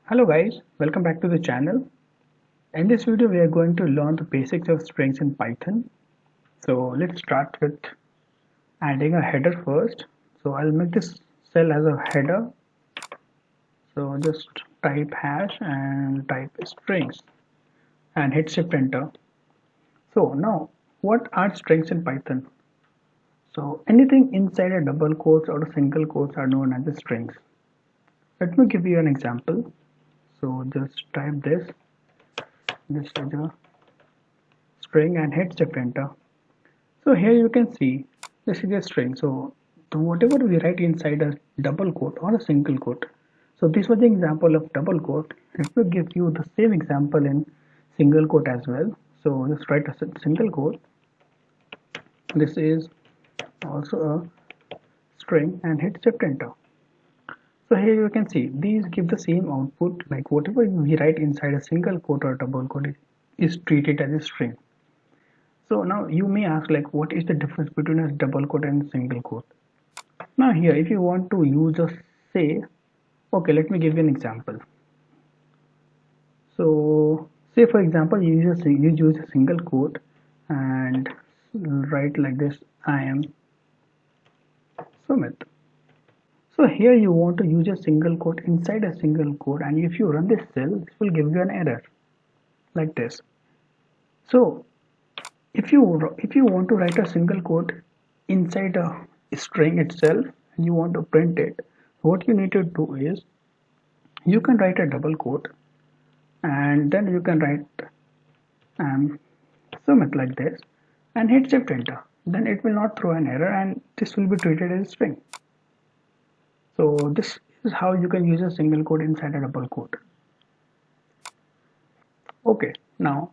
Hello guys, welcome back to the channel. In this video we are going to learn the basics of strings in Python. So let's start with adding a header first. So I'll make this cell as a header. So just type hash and type strings and hit shift enter. So now what are strings in Python? So anything inside a double quotes or a single quotes are known as the strings. Let me give you an example. So just type this is a string and hit shift enter. So here you can see this is a string. So whatever we write inside a double quote or a single quote. So this was the example of double quote. Let me give you the same example in single quote as well. So just write a single quote. This is also a string and hit shift enter. So here you can see these give the same output, like whatever we write inside a single quote or double quote is treated as a string. So now you may ask, like, what is the difference between a double quote and a single quote? Now here if you want to use a say, okay, let me give you an example. So say for example you use a single quote and write like this, I am Sumit. So here you want to use a single quote inside a single quote, and if you run this cell, this will give you an error like this. So if you want to write a single quote inside a string itself and you want to print it, what you need to do is you can write a double quote and then you can write Sumit like this and hit shift enter. Then it will not throw an error and this will be treated as a string. So this is how you can use a single quote inside a double quote. Okay, now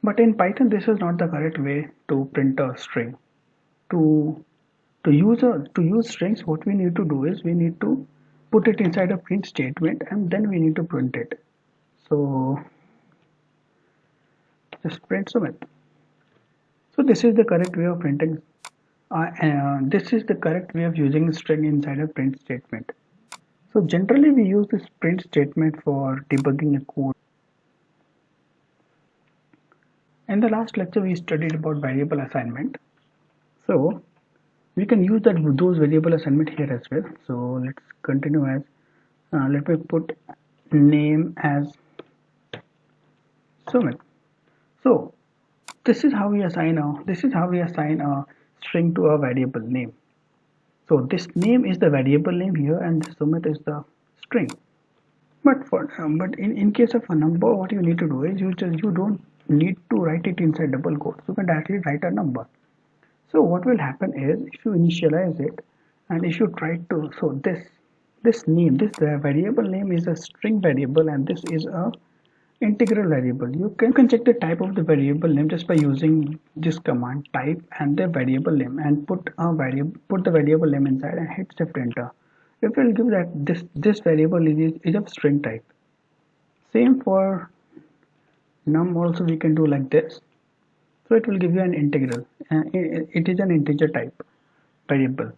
but in Python this is not the correct way to print a string. To to use strings, what we need to do is we need to put it inside a print statement and then we need to print it. So just print Sumit. So this is the correct way of printing. This is the correct way of using a string inside a print statement. So generally we use this print statement for debugging a code. In the last lecture we studied about variable assignment. So we can use those variable assignment here as well. So let's continue as let me put name as Sumit. So this is how we assign a string to a variable name. So this name is the variable name here and Sumit is the string. But in case of a number, what you need to do is you don't need to write it inside double quotes. You can directly write a number. So what will happen is if you initialize it and if you try to, so this variable name is a string variable and this is a integral variable. You can check the type of the variable name just by using this command type and the variable name and put the variable name inside and hit shift enter. It will give that this variable is of string type. Same for num also we can do like this. So it will give you an integral. It is an integer type variable.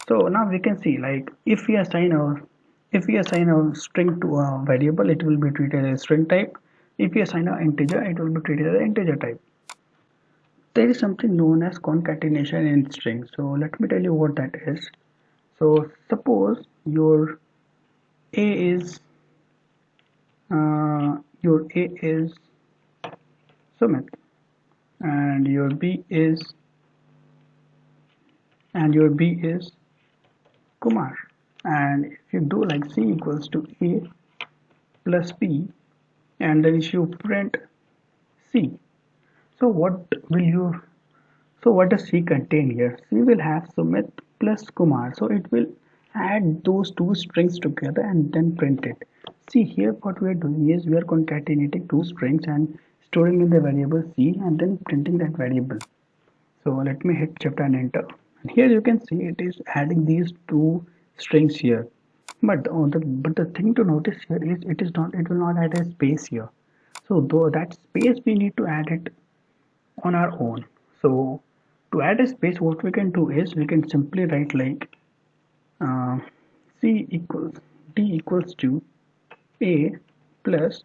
So now we can see, like, if we assign a string to a variable, it will be treated as string type. If we assign an integer, it will be treated as integer type. There is something known as concatenation in string. So let me tell you what that is. So suppose a is your A is Sumit and your B is Kumar, and if you do like C equals to A plus B and then if you print C, so what does C contain here? C will have Sumit plus Kumar, so it will add those two strings together and then print it. See here what we are doing is we are concatenating two strings and storing in the variable C and then printing that variable. So let me hit shift and enter. And here you can see it is adding these two strings here. But the thing to notice here is it will not add a space here. So though that space we need to add it on our own. So to add a space, what we can do is we can simply write like uh, C equals D equals to A plus,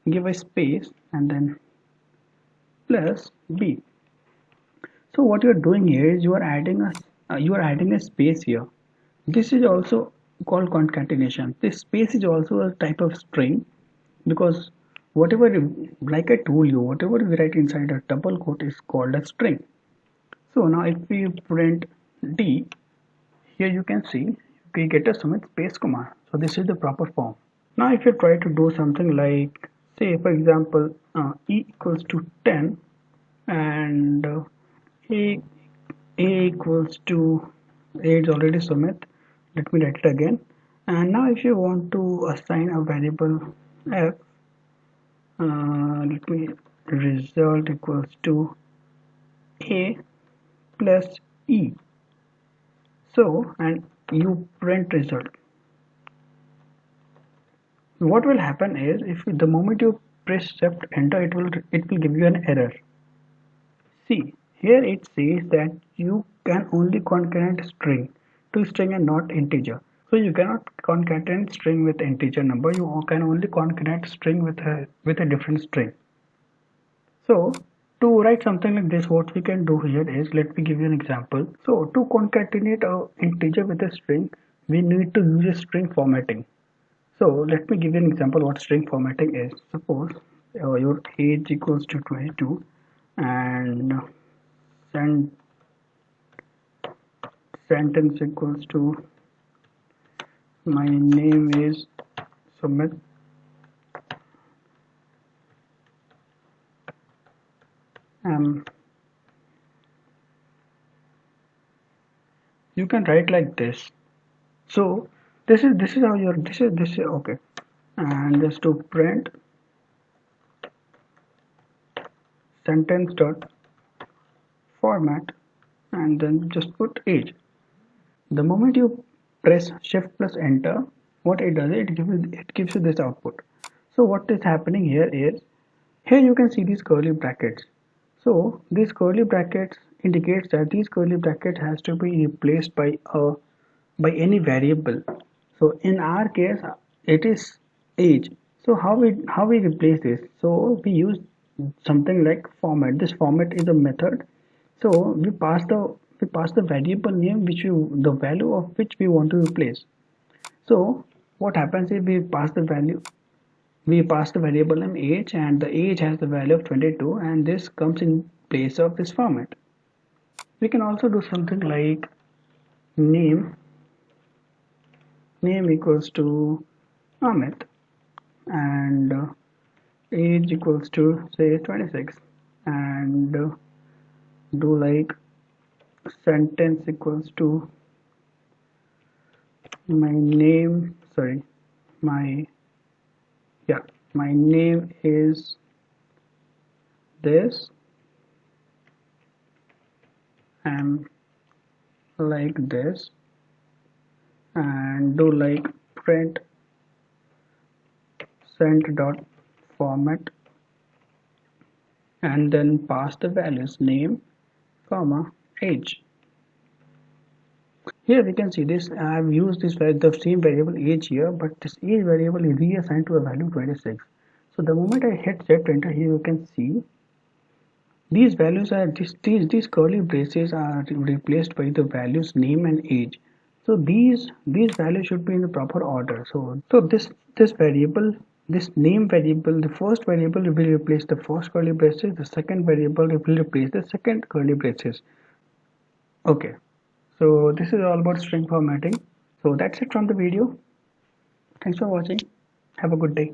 give a space, and then plus B. So what you're doing here is you are adding a space here. This is also called concatenation. This space is also a type of string because whatever like I told you, whatever we write inside a double quote is called a string. So now if we print D, here you can see we get a sum space comma. So this is the proper form. Now if you try to do something like, say for example, E equals to 10 and A equals to A is already Sumit. Let me write it again. And now if you want to assign a variable f, let me result equals to A plus E. So and you print result. What will happen is if the moment you press shift enter, it will give you an error. See, here it says that you can only concatenate string to string and not integer. So you cannot concatenate string with integer number. You can only concatenate string with a different string. So to write something like this, what we can do here is, let me give you an example. So to concatenate a integer with a string, we need to use a string formatting. So let me give you an example what string formatting is. Suppose your age equals to 22 and send sentence equals to my name is Sumit you can write like this. So this is how your this is okay, and just to print sentence dot format and then just put age. The moment you press shift plus enter, what it does, it gives you this output. So what is happening here is, here you can see these curly brackets. So these curly brackets indicates that these curly brackets has to be replaced by any variable. So in our case it is age. So how we replace this? So we use something like format. This format is a method. So we pass the variable name the value of which we want to replace. So what happens if we pass the variable name age, and the age has the value of 22, and this comes in place of this format. We can also do something like name equals to Amit, and age equals to say 26, and do like sentence equals to my name, sorry, my yeah, my name is this, and like this, and do like print sent dot format, and then pass the values name comma age. Here we can see this. I have used the same variable age here, but this age variable is reassigned to a value 26. So the moment I hit shift enter, here you can see these values are these curly braces are replaced by the values name and age. So these values should be in the proper order. So this variable, this name variable, the first variable will replace the first curly braces, the second variable will replace the second curly braces. Okay, so this is all about string formatting. So that's it from the video. Thanks for watching. Have a good day.